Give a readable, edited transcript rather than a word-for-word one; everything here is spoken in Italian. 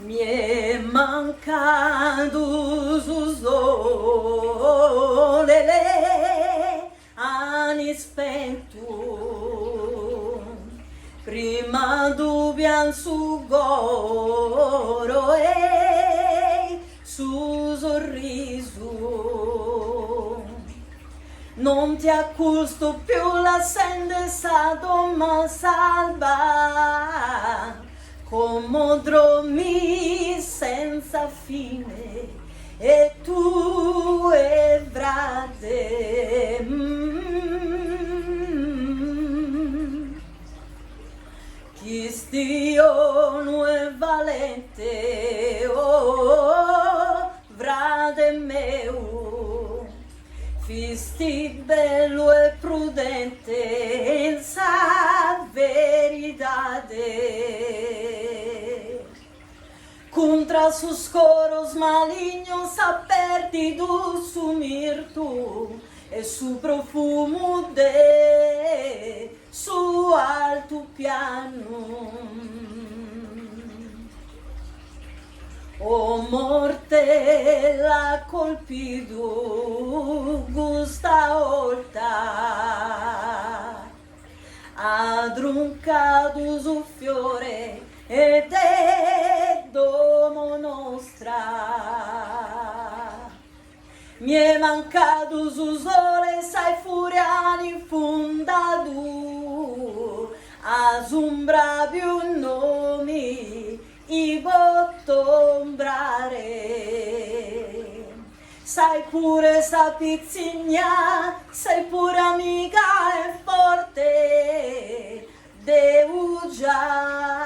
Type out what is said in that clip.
Mi è mancato su sole le anni spento, prima tu pian su goro e su sorriso. Non ti accusto più la sente stato ma salva, come dormi senza fine e tu e frate. Chi stiu non è valente, oh, frate meu, fisti bello e prudente in sa verità. Contra sus coros malignos aperti tu su mirtu e su profumo de su alto piano. O morte l'ha colpito questa volta, ha truncato su fiore ed è domo nostra. Mi è mancato su sole, sai furiani fondato, a sombra più nomi, i bottombrare. Sai pure sa pizzigna, sei pure amica e forte, devo già